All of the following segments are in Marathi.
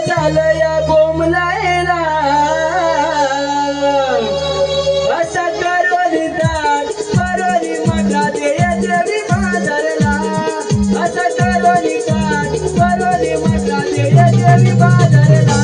चालया बोमलायला असा करोली दाट करोली मठा देवी बाजारला असा करोली दाट करोली मठा देवी बाजारला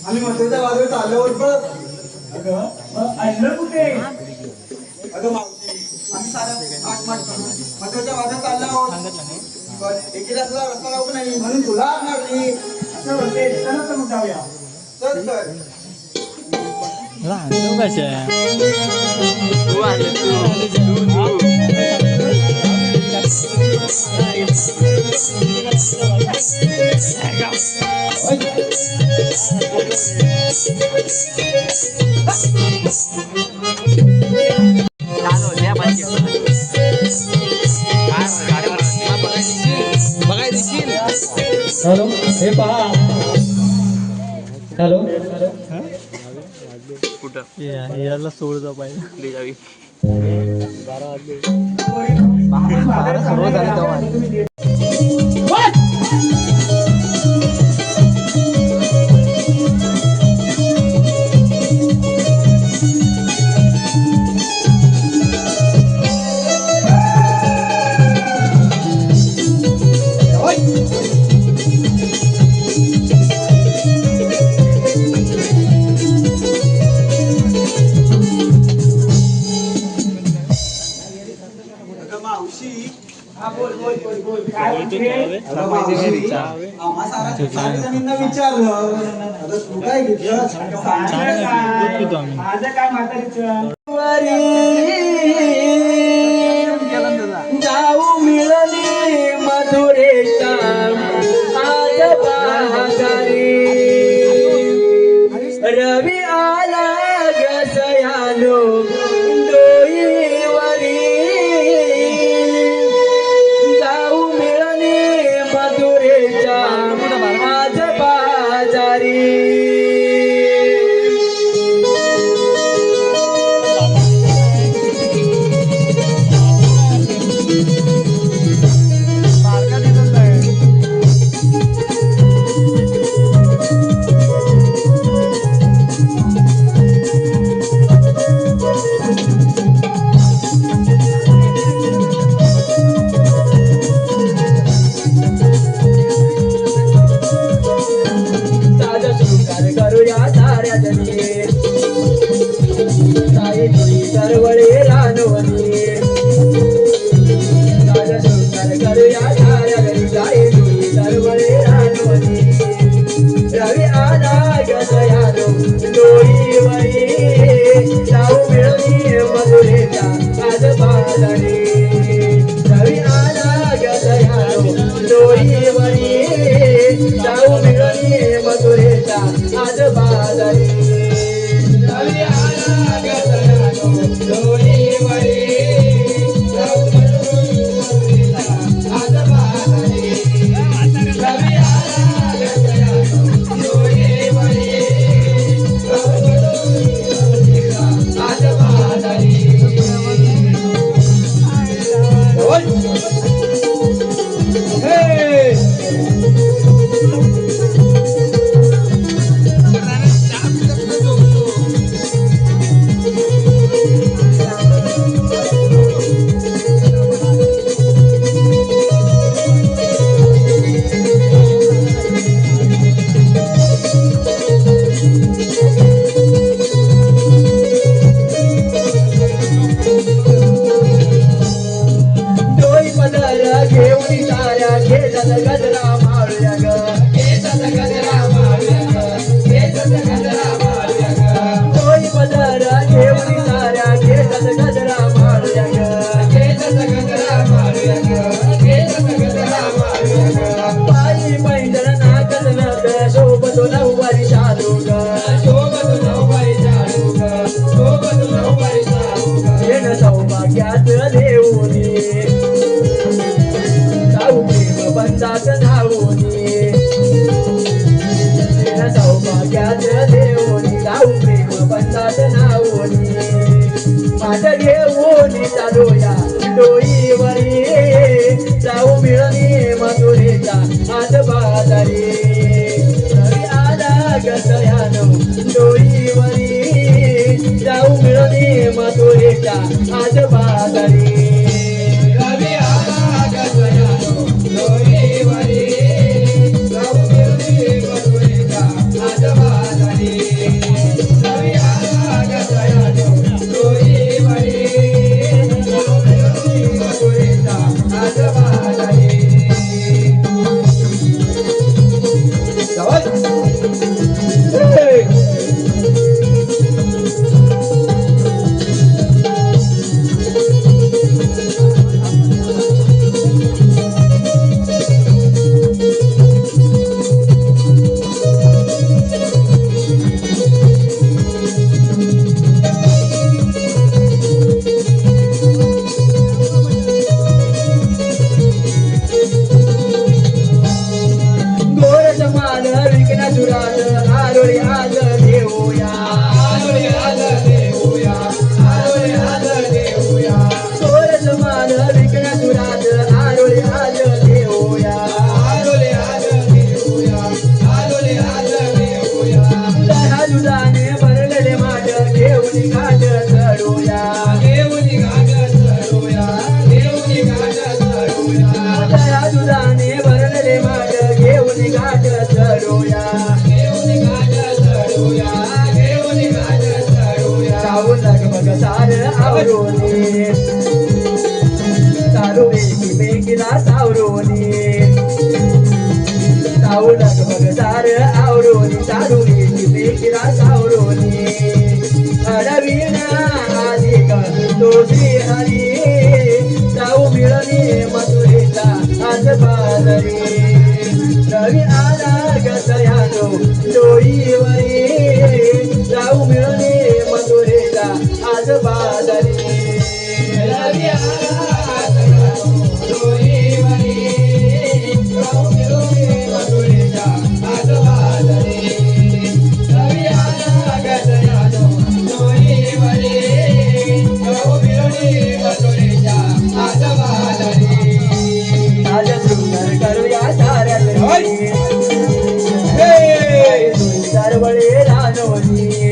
आम्ही मथुरेच्या वाजवत आल्यावर पण अगं कुठे अगं मावशी आम्ही सारा मथुरेच्या वाजवत आल्यावर एकीला सुद्धा रस्ता लावू नाही म्हणून तुला मारली असं होते तर मग जाऊया चल तर हॅलो हे पहा हॅलो कुठं याला सोडचा पाहिजे घेऊन साऱ्या घेतात गजरा माळूया ग घेतात गजरा माळूया ग घेतात गजरा माळूया ग होई पदर घेऊन साऱ्या घेतात गजरा माळूया ग घेतात गजरा माळूया ग घेतात गजरा माळूया ग पायी पैंजण नाकत नद शोभतो नऊवारी शालू ग शोभतो नऊवारी शालू ग शोभतो नऊवारी शालू ग येण सौभाग्यात देऊनी जाऊ प्रेम बंधात नावूनी येण सौभाग्यात देऊनी जाऊ प्रेम बंधात नावूनी माझ्या घेऊन चालूया डोईवरी जाऊ मिळणी मथुरेचा आज बाजारी नवी आला गतयानो डोईवरी जाऊ मिळणी मथुरेचा आज बाजारी नवी आला गतयानो डोईवरी जाऊ मिळणी मथुरेचा आज बाजारी नवी आला गतयानो डोईवरी जाऊ मिळणी मथुरेचा आज बाजारी आरोळी आज देऊया आरोळी आज देऊया आरोळी आज देऊया सोरस मान विकण्या सुरात आरोळी आज देऊया आरोळी आज देऊया आरोळी आज देऊया दहा दुधाने भरलेले माठ घेऊन घाट चढूया घेऊन घाट चढूया घेऊन घाट चढूया दहा दुधाने भरलेले माठ घेऊन घाट चढूया आवरोनी चालू मेकीला सावरोनी सावडक बघ सार आवरोनी चालू मेकीला सावरोनी अडविना अधिक तो श्री हरी जाऊ मिळणी मथुरेचा आज बाजारी रवी आला गतयानो डोईवरी जाऊ मिळणी मथुरेचा आज बाजारी रवी आला गतयानो डोईवरी जाऊ मिळणी मथुरेचा आज बाजारी रवी आला गतयानो डोईवरी जाऊ मिळणी मथुरेचा आज बाजारी आज सुंदर करूया साऱ्या सरवळे रानवणी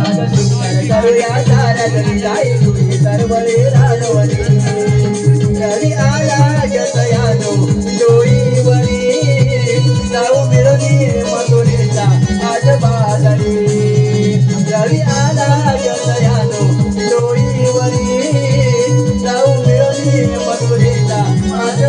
आता सुंदर करूया साऱ्या जरी जाई तुझी सरवळे रानवणी रवी आला गतयानो डोईवरी जाऊ मिळणी मथुरेचा आज बाजारी रवी आला गतयानो डोईवरी जाऊ मिळणी मथुरेचा आज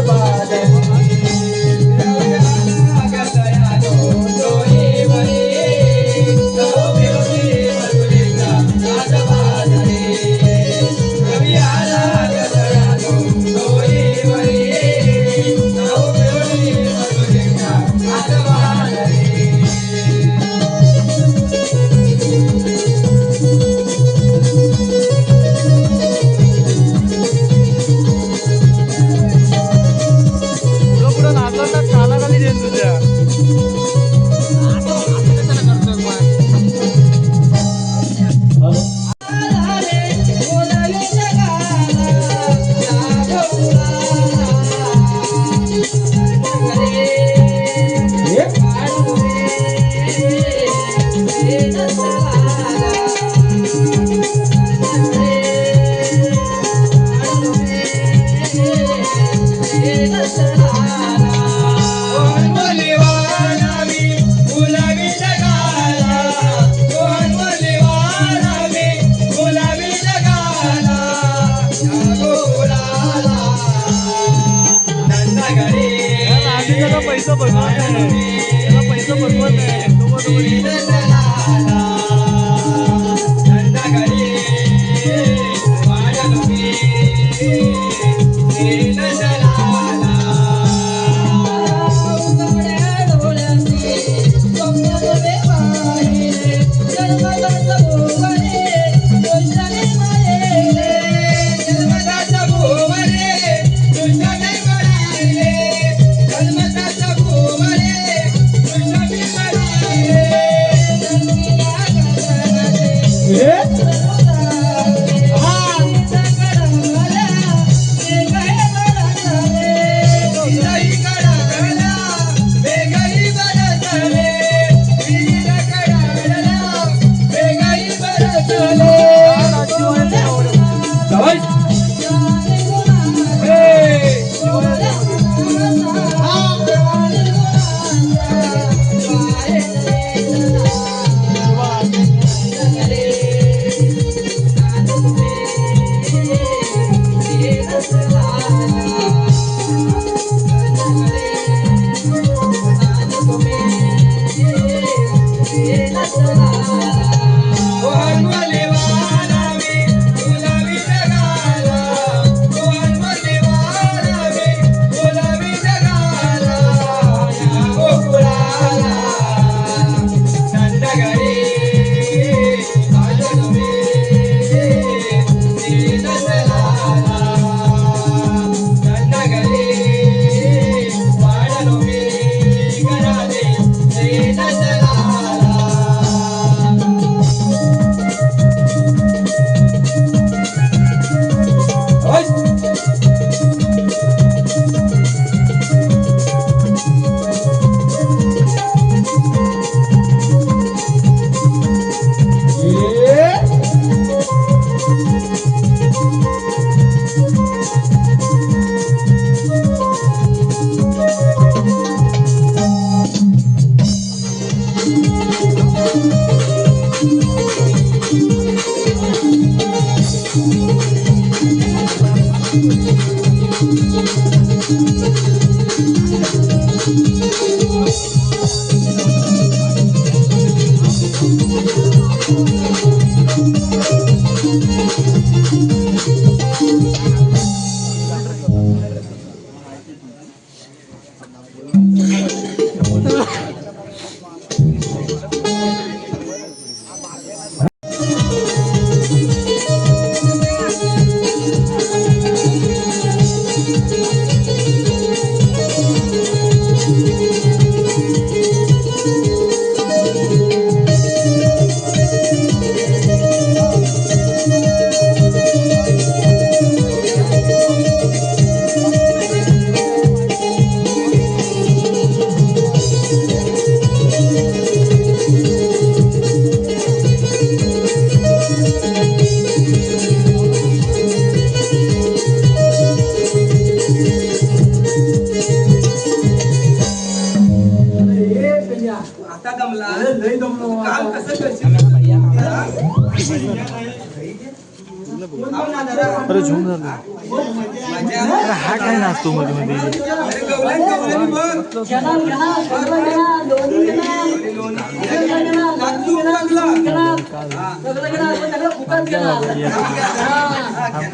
अरे झूम झालं अरे हा काय नाचतो मध्ये मध्ये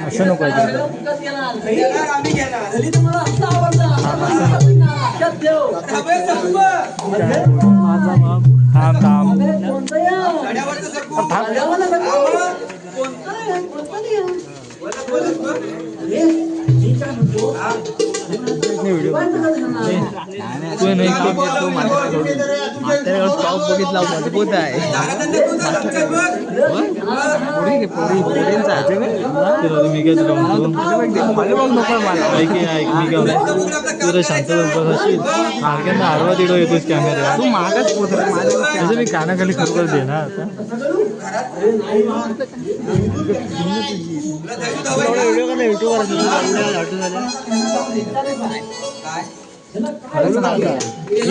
असं नको माझा बाप थांब थांब तू नाही स्टॉप बघितला मजबूत आहे मी काय तुला शांत मार्गांना आडवा तिडो येतोच कॅमेरा तू मागच पोहोचला मी कानाखाली खरोखर दे ना व्हिडिओ का युट्यूबवर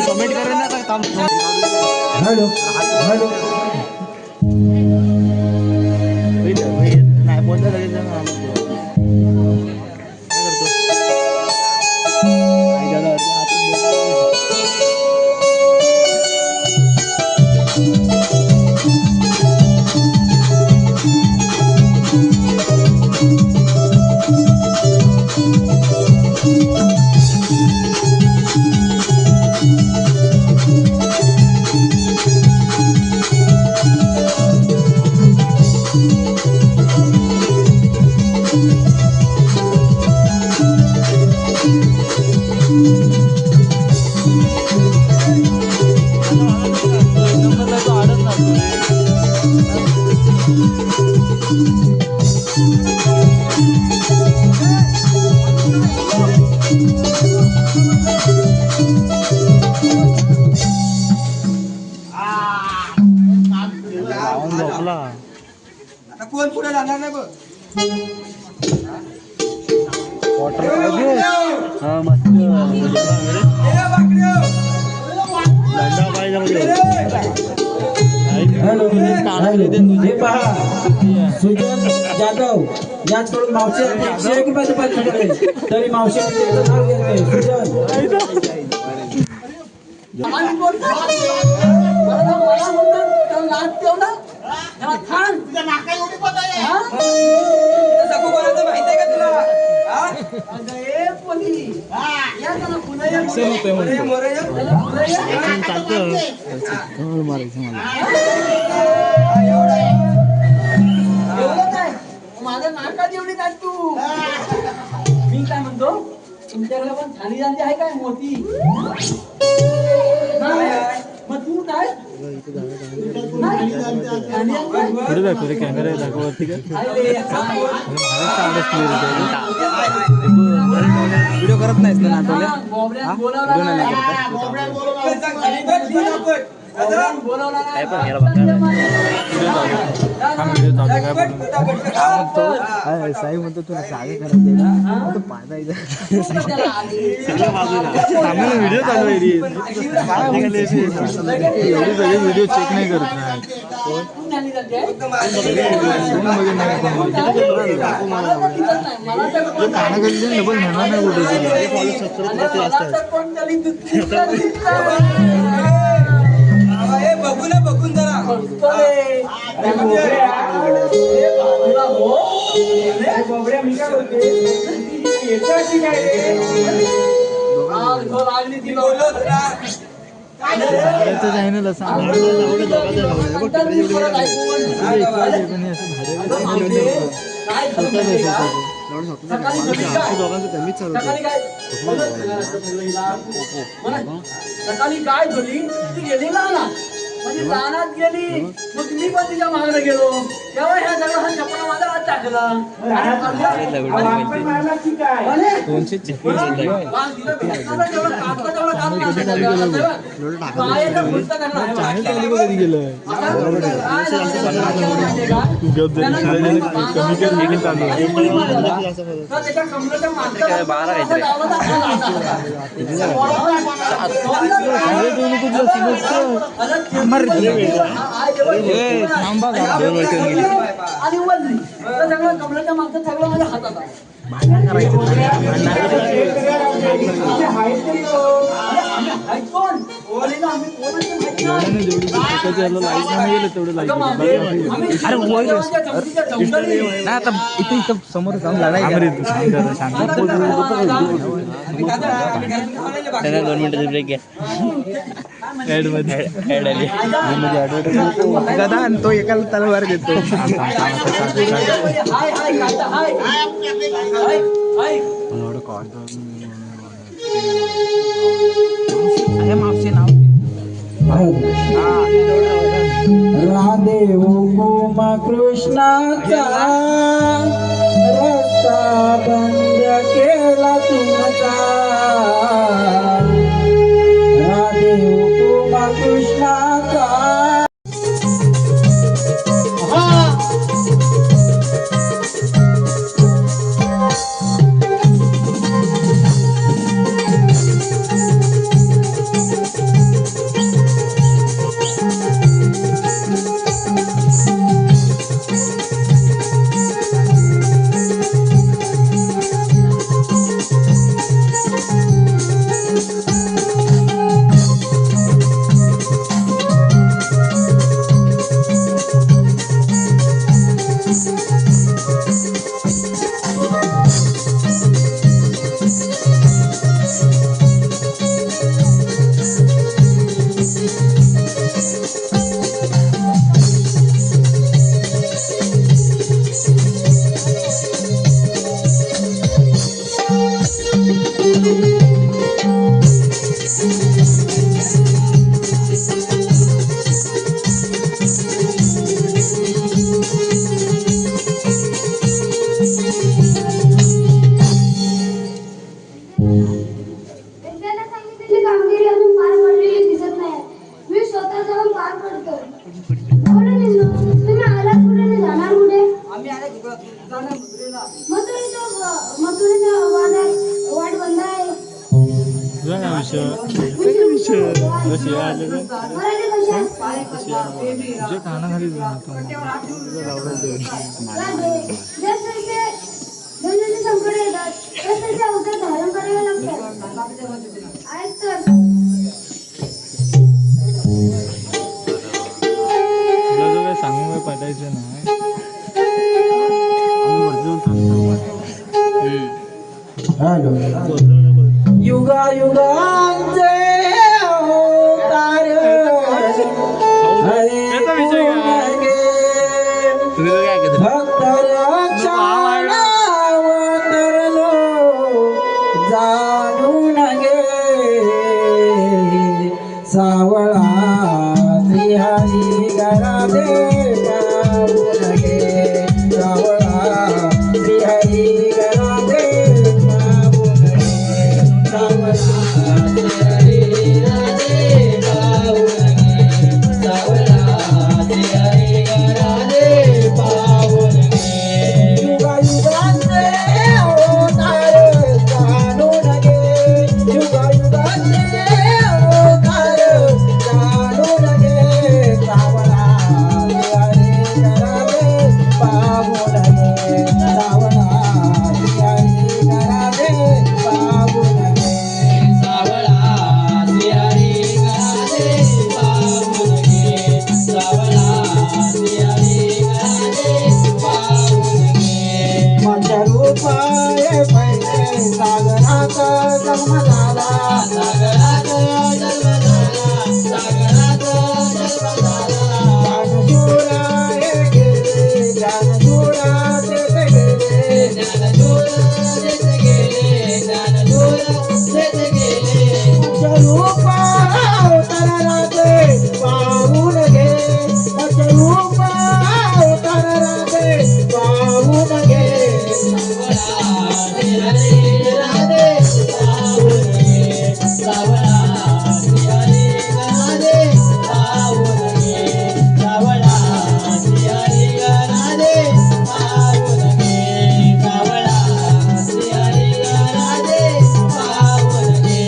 कमेंट करेन ना काय काम हॅलो हॅलो नाही बोलता लगेच काय करतो आता कोण पुढे जाणार नाही बघ. हा मस्त हे पहा सुजन जाधव याचकडून मावशी एकशे एक रुपये तुझ्याकडे तरी मावशी त्याचं नाव घेते सुजन माझ्या नाकात एवढी काय तू मी काय म्हणतो तुमच्याकडे पण छानी जाणती आहे काय मोठी मग तू काय पुढे दाखव रे कॅमेरा दाखवती का व्हिडिओ करत नाहीस ना साई म्हणतो तुला जागा करायची ना पाहायचं व्हिडिओ चालू आहे एवढे सगळे व्हिडिओ चेक नाही करत कानाखाली डबल म्हणणार नाही हे बघू ना बघून जरा मी काय बोलते चॅनल सकाळी काय झाली ती गेली ना म्हणजे रानात गेली मग मी पण तिच्या मागणं गेलो तेव्हा ह्या सगळं हा चपला माझा हात टाकला त्याच्या कमरेच्या आणि वल्ली सगळं कमरेच्या मागचं सगळं माझ्या हातात आहे आता इथे इथं समोर जाऊन त्याला 2 मिनिटाचा ब्रेक घ्या गदा आणि तो एकाला तलवार देतो मावशी नाव राधे गोमा कृष्णाचा रस्ता बंद केला तुमचा राधे गोमा कृष्णाचा तुझ्या कानाखाली संकट येतात त्याचे अवघड धारण करावे लागतात आहेत तर तुला जो काय सांगू काय पाठायचं नाही युगा युगांचे अवतार हरे भक्त रक्षणावतरलो जाणून गे सावळा श्रीहरी घरादे पाहून गे सावळा श्रीहरी घरादे पाहून गे सावळा श्रीहरी घरादे पाहून गे सावळा श्रीहरी घरादे पाहून गे युगा युगांचे अवतार जाणून गे युगा युगांचे अवतार जाणून गे सावळा श्रीहरी घरादे पाहून गे सावळा श्रीहरी घरादे पाहून गे सावळा श्रीहरी घरादे पाहून गे सावळा श्रीहरी घरादे पाहून गे माझ्या रूपाये पहिले सागरात जन्म झाला सागरात जन्म झाला सागरात जन्म झाला ज्ञानशूराये गेले ज्ञानशूरा तेथे गेले ज्ञानशूरा तेथे गेले ज्ञानशूरा तेथे गेले माझ्या रूपा अवताराते पाहून घे माझ्या रूपा अवताराते पाहून घे सावळा श्रीहरी घरादे पाहून घे सावळा श्रीहरी घरादे पाहून घे सावळा श्रीहरी घरादे पाहून घे सावळा श्रीहरी घरादे पाहून घे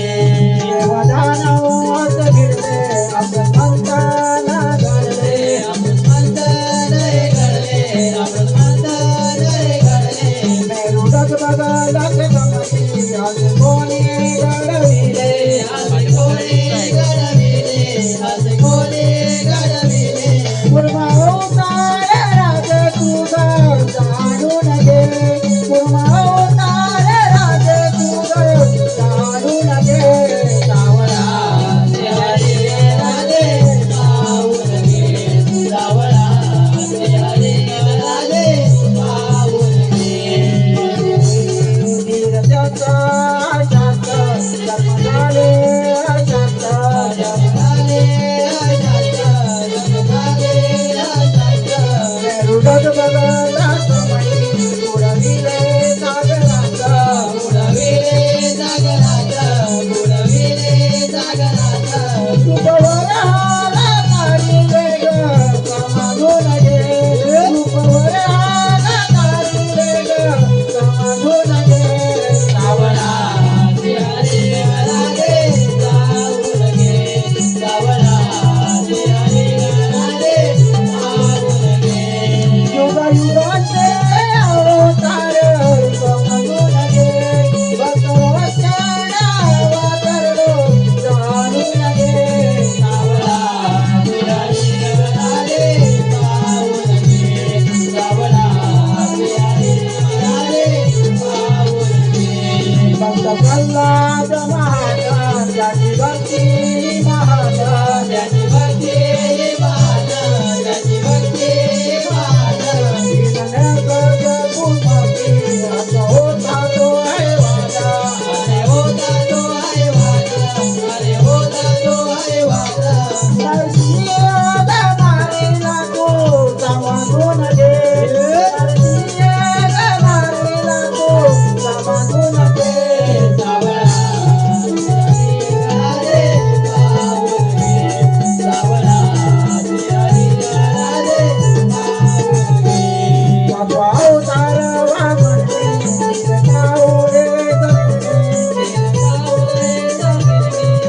देवदानवत गिरले अमृत मंथन घडले अमृत मंथन घडले अमृत मंथन घडले मेरू डगडगलक गमती आज कोणी घडविले आज कोणी घडविले आज कोणी घडविले कुर्मा अवतार राज तुझा जाणून घे कुर्मा अवतार राज तुझा जाणून घे सावळा श्रीहरी घरादे पाहून घे सावळा श्रीहरी घरादे पाहून घे धीरजाचा शांत जन्म झाले शांत जन्म झाले शांत जन्म झाले शांत मेरू डगडगला समयी बुडविले सागरात बुडविले सागरात बुडविले सागरात रूपवराला तारिले ग समाधून घे रूपवराला तारिले ग समाधून घे सावळा श्रीहरी घरादे पाहून घे सावळा श्रीहरी घरादे पाहून घे युगा युगाचे अवतार समजून घे भक्त रक्षणावतरलो जाणून घे सावळा श्रीहरी घरादे पाहून घे सावळा श्रीहरी घरादे पाहून घे भक्त प्रल्हाद महाराज ज्याची भक्ती महाराज ज्याची भक्ती महाराज ज्याची भक्ती महाराज असं होता तो आहे वादा अरे होता तो आहे वादा अरे होता तो आहे वादा नरसिंह मारेला तो समाधून घे नरसिंह मारेला तो समाधून घे सावळा श्रीहरी घरादे पाहून घे सावळा श्रीहरी घरादे पाहून घे बाबा अवतार वामनते गावले जमिनी गावले जमिनी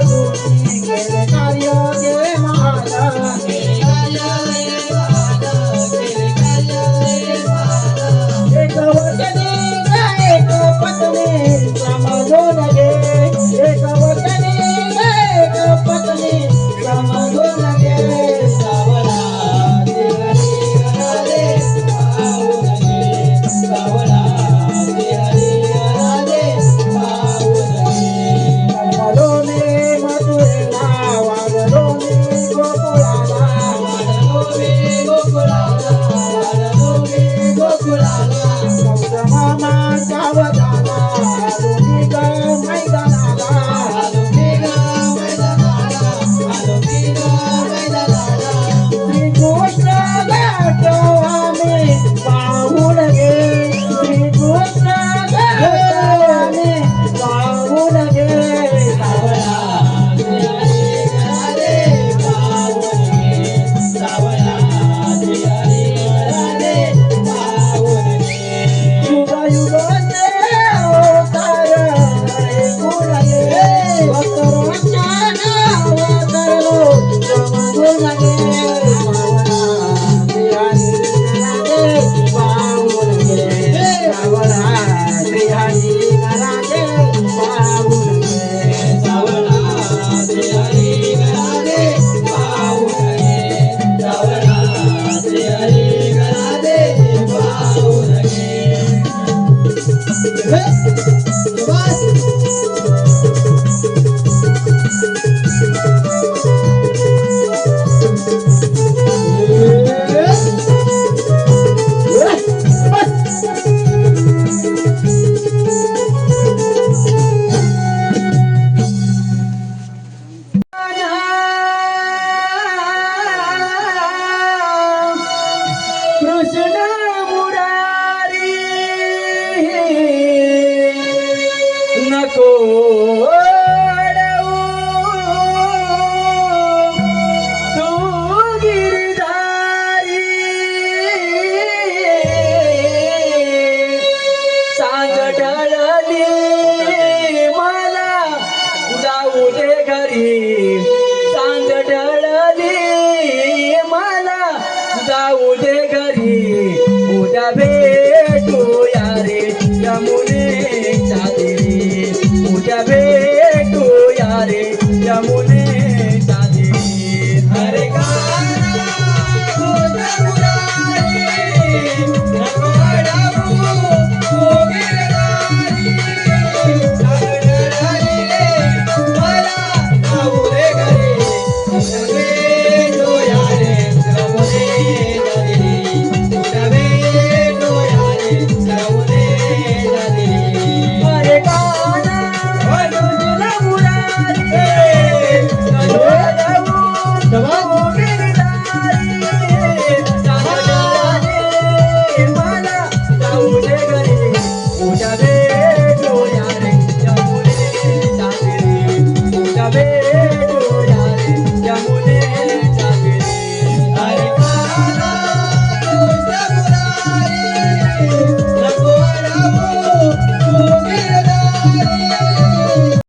तुम्ही केले कार्य देवे महान केले कार्य देवे महान केले कार्य देवे महान एक वचने एक पत्नी समजून घे एक वचने एक पत्नी समजून घे सावळा ते हरी राधे पाहून घे सावळा ते हरी राधे पाहून घे वाढलोने मथुरेला वाढलोने गोकुळाला वाढलोने गोकुळाला वाढलोने गोकुळाला मामा सावधाना आलोनी ग मैदानाला आलोनी ग मैदानाला आलोनी ग मैदानाला श्रीकृष्ण गाठो आम्ही पाहून घे श्रीकृष्ण गाठो आम्ही पाहून घे सावळा ते हरी राधे पाहून घे सावळा ते हरी राधे पाहून घे युग युगाचे अवतार ऐकून घे भक्तरांच्या नावाकरलो समजून घे सावळा ते हरी राधे पाहून घे सावळा ते हरी राधे पाहून घे सावळा ते हरी राधे पाहून घे सावळा ते हरी राधे पाहून घे कृष्ण मुरारी नको अडवू, तू गिरधारी सांग ढळली मला जाऊ दे घरी सांग ढळली मला जाऊ दे घरी उद्या भेटूया रे यमुनेच्या तीरी उद्या भेटूया रे यमुनेच्या तीरी हरे काना तुझ्या मुरारी नको अडवू, तू गिरधारी सांग ढळली मला जाऊ दे घरी उद्या भेटूया रे यमुनेच्या तीरी उद्या भेटूया रे यमुनेच्या तीरी हरे काना तुझ्या मुरारी नको अडवू, तू गिरधारी सांग ढळली मला जाऊ दे घरी उद्या भेटूया रे यमुनेच्या तीरी उद्या